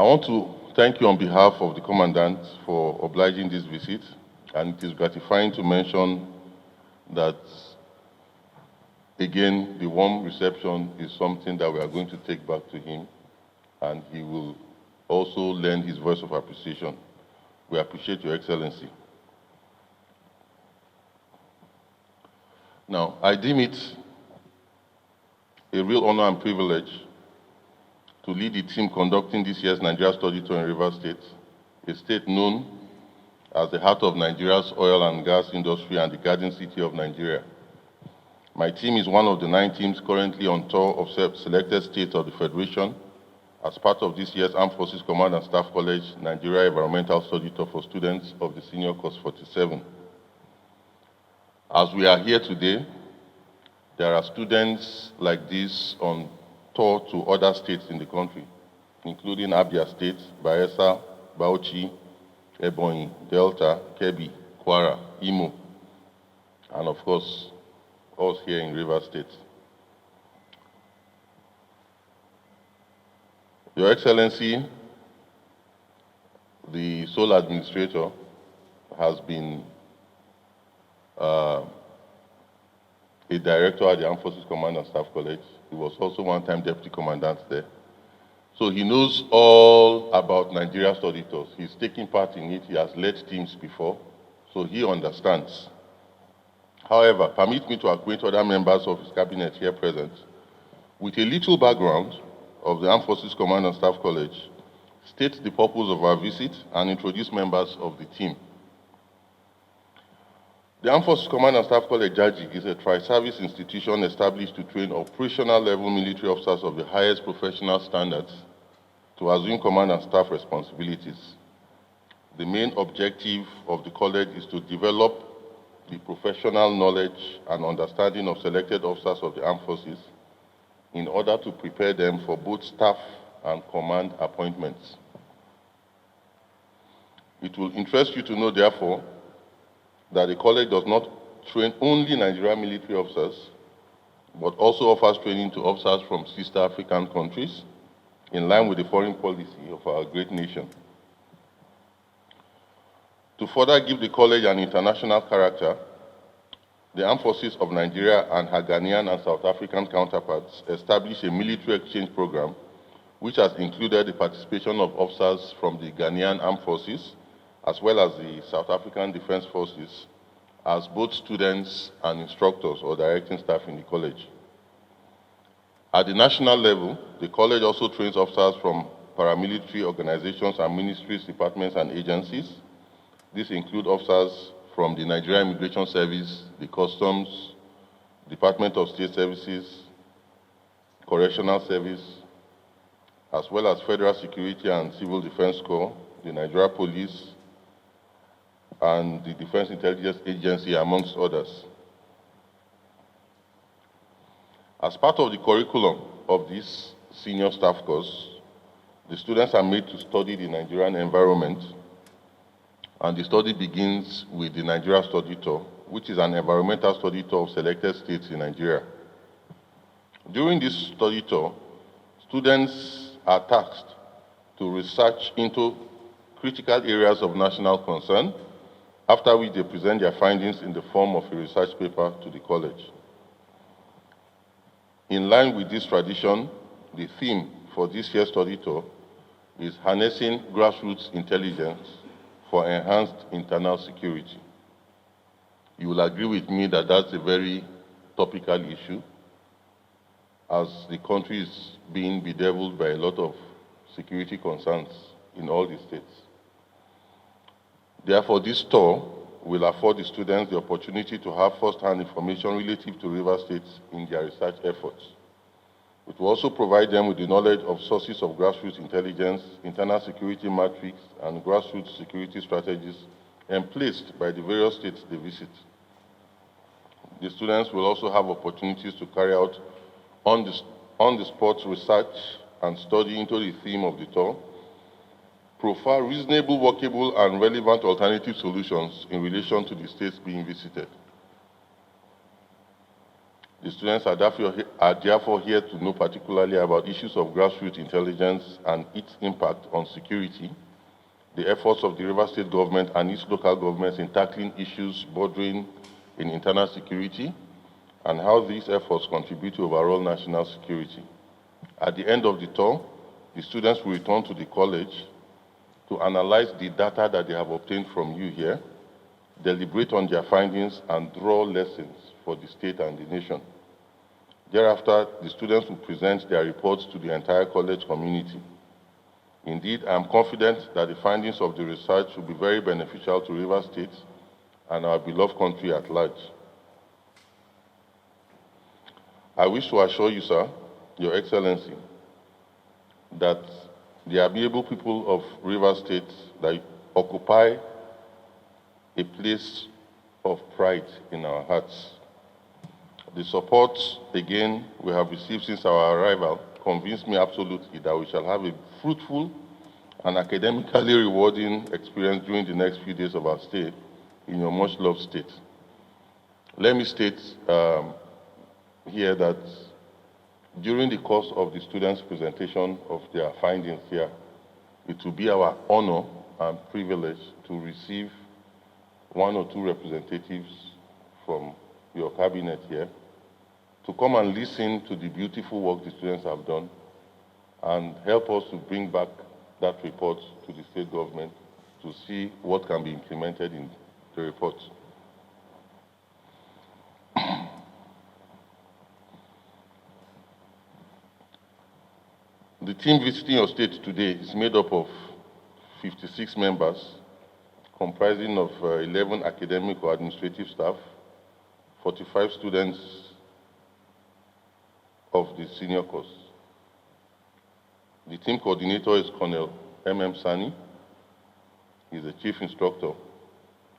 I want to thank you on behalf of the Commandant for obliging this visit, and it is gratifying to mention that, again, the warm reception is something that we are going to take back to him, and he will also lend his voice of appreciation. We appreciate Your Excellency. Now, I deem it a real honor and privilege to lead the team conducting this year's Nigeria Study Tour in Rivers State, a state known as the heart of Nigeria's oil and gas industry and the Garden City of Nigeria. My team is one of the 9 teams currently on tour of selected states of the Federation as part of this year's Armed Forces Command and Staff College Nigeria Environmental Study Tour for students of the Senior Course 47. As we are here today, there are students like this on tour to other states in the country, including Abia State, Bayelsa, Bauchi, Ebonyi, Delta, Kebbi, Kwara, Imo, and of course, us here in Rivers State. Your Excellency, the sole administrator, has been a director at the Armed Forces Command and Staff College. He was also one-time deputy commandant there. So he knows all about Nigeria study tours. He's taken part in it. He has led teams before, so he understands. However, permit me to acquaint other members of his cabinet here present with a little background of the Armed Forces Command and Staff College, state the purpose of our visit, and introduce members of the team. The Armed Forces Command and Staff College, Jaji, is a tri-service institution established to train operational-level military officers of the highest professional standards to assume command and staff responsibilities. The main objective of the college is to develop the professional knowledge and understanding of selected officers of the armed forces in order to prepare them for both staff and command appointments. It will interest you to know, therefore, that the college does not train only Nigerian military officers, but also offers training to officers from sister African countries, in line with the foreign policy of our great nation. To further give the college an international character, the Armed Forces of Nigeria and her Ghanaian and South African counterparts established a military exchange program, which has included the participation of officers from the Ghanaian Armed Forces, as well as the South African Defense Forces, as both students and instructors or directing staff in the college. At the national level, the college also trains officers from paramilitary organizations and ministries, departments, and agencies. These include officers from the Nigerian Immigration Service, the Customs, Department of State Services, Correctional Service, as well as Federal Security and Civil Defense Corps, the Nigeria Police, and the Defense Intelligence Agency, amongst others. As part of the curriculum of this senior staff course, the students are made to study the Nigerian environment, and the study begins with the Nigeria Study Tour, which is an environmental study tour of selected states in Nigeria. During this study tour, students are tasked to research into critical areas of national concern, after which they present their findings in the form of a research paper to the college. In line with this tradition, the theme for this year's study tour is harnessing grassroots intelligence for enhanced internal security. You will agree with me that that's a very topical issue, as the country is being bedeviled by a lot of security concerns in all the states. Therefore, this tour will afford the students the opportunity to have first-hand information relative to River States in their research efforts. It will also provide them with the knowledge of sources of grassroots intelligence, internal security matrix, and grassroots security strategies emplaced by the various states they visit. The students will also have opportunities to carry out on-the-spot research and study into the theme of the tour, profile reasonable, workable, and relevant alternative solutions in relation to the states being visited. The students are therefore here to know particularly about issues of grassroots intelligence and its impact on security, the efforts of the Rivers State government and its local governments in tackling issues bordering in internal security, and how these efforts contribute to overall national security. At the end of the term, the students will return to the college to analyze the data that they have obtained from you here, deliberate on their findings, and draw lessons for the state and the nation. Thereafter, the students will present their reports to the entire college community. Indeed, I am confident that the findings of the research will be very beneficial to Rivers State and our beloved country at large. I wish to assure you, sir, Your Excellency, that the amiable people of Rivers State that occupy a place of pride in our hearts. The support, again, we have received since our arrival convinced me absolutely that we shall have a fruitful and academically rewarding experience during the next few days of our stay in your much-loved state. Let me state here that during the course of the students' presentation of their findings here, it will be our honor and privilege to receive one or two representatives from your cabinet here to come and listen to the beautiful work the students have done and help us to bring back that report to the state government to see what can be implemented in the report. The team visiting your state today is made up of 56 members, comprising of 11 academic or administrative staff, 45 students of the senior course. The team coordinator is Colonel M.M. Sani. He's the chief instructor,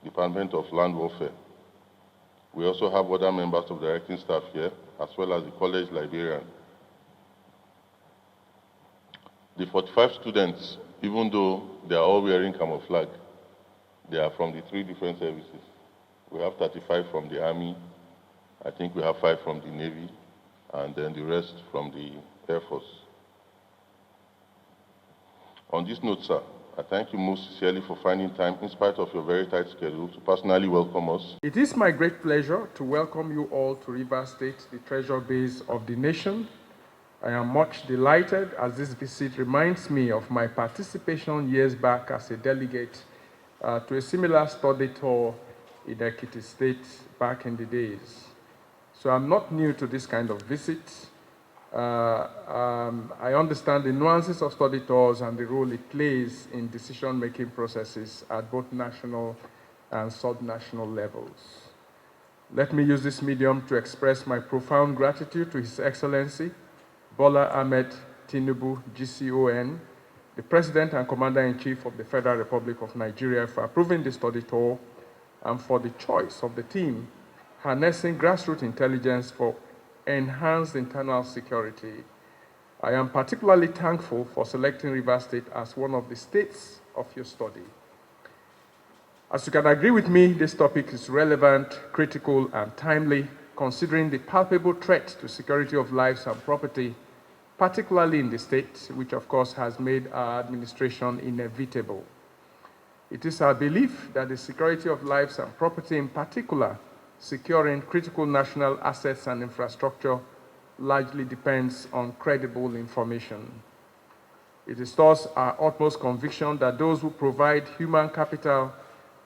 Department of Land Warfare. We also have other members of the directing staff here, as well as the college librarian. The 45 students, even though they are all wearing camouflage, they are from the 3 different services. We have 35 from the Army, I think we have 5 from the Navy, and then the rest from the Air Force. On this note, sir, I thank you most sincerely for finding time, in spite of your very tight schedule, to personally welcome us. It is my great pleasure to welcome you all to Rivers State, the treasure base of the nation. I am much delighted as this visit reminds me of my participation years back as a delegate to a similar study tour in Akpoti State back in the days. So I'm not new to this kind of visit. I understand the nuances of study tours and the role it plays in decision-making processes at both national and subnational levels. Let me use this medium to express my profound gratitude to His Excellency, Bola Ahmed Tinubu, GCON, the President and Commander-in-Chief of the Federal Republic of Nigeria, for approving the study tour and for the choice of the team harnessing grassroots intelligence for enhanced internal security. I am particularly thankful for selecting Rivers State as one of the states of your study. As you can agree with me, this topic is relevant, critical, and timely, considering the palpable threat to security of lives and property, particularly in the state, which of course has made our administration inevitable. It is our belief that the security of lives and property, in particular, securing critical national assets and infrastructure, largely depends on credible information. It is thus our utmost conviction that those who provide human capital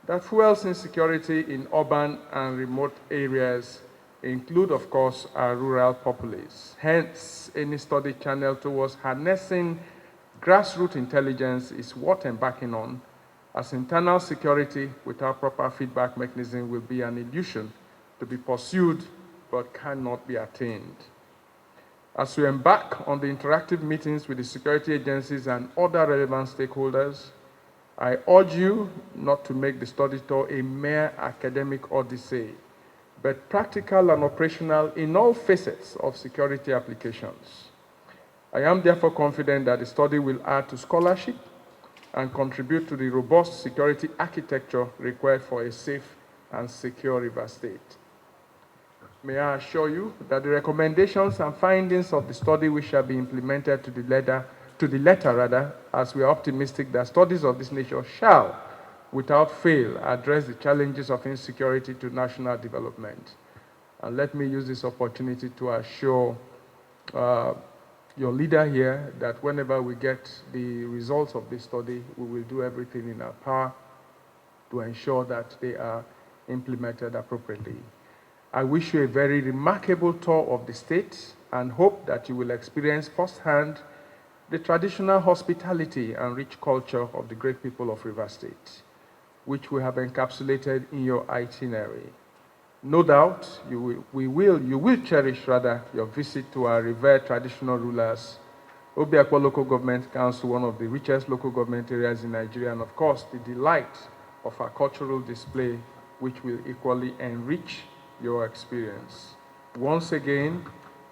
that fuels insecurity in urban and remote areas include, of course, our rural populace. Hence, any study channel towards harnessing grassroots intelligence is worth embarking on, as internal security without proper feedback mechanism will be an illusion to be pursued but cannot be attained. As we embark on the interactive meetings with the security agencies and other relevant stakeholders, I urge you not to make the study tour a mere academic odyssey, but practical and operational in all facets of security applications. I am therefore confident that the study will add to scholarship and contribute to the robust security architecture required for a safe and secure Rivers State. May I assure you that the recommendations and findings of the study which shall be implemented to the letter, as we are optimistic that studies of this nature shall, without fail, address the challenges of insecurity to national development. And let me use this opportunity to assure your leader here that whenever we get the results of this study, we will do everything in our power to ensure that they are implemented appropriately. I wish you a very remarkable tour of the state and hope that you will experience firsthand the traditional hospitality and rich culture of the great people of Rivers State, which we have encapsulated in your itinerary. No doubt, you will cherish your visit to our revered traditional rulers, Obiakwa Local Government Council, one of the richest local government areas in Nigeria, and of course, the delight of our cultural display, which will equally enrich your experience. Once again,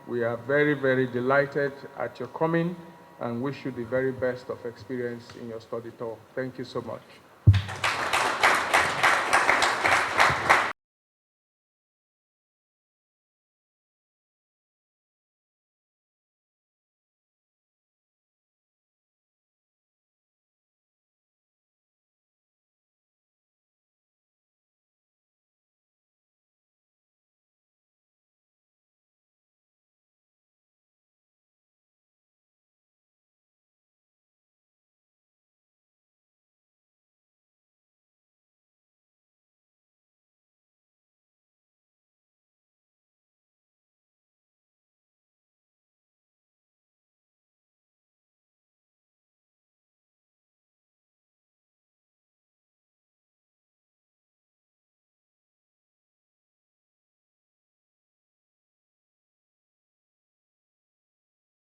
we are very, very delighted at your coming and wish you the very best of experience in your study tour. Thank you so much.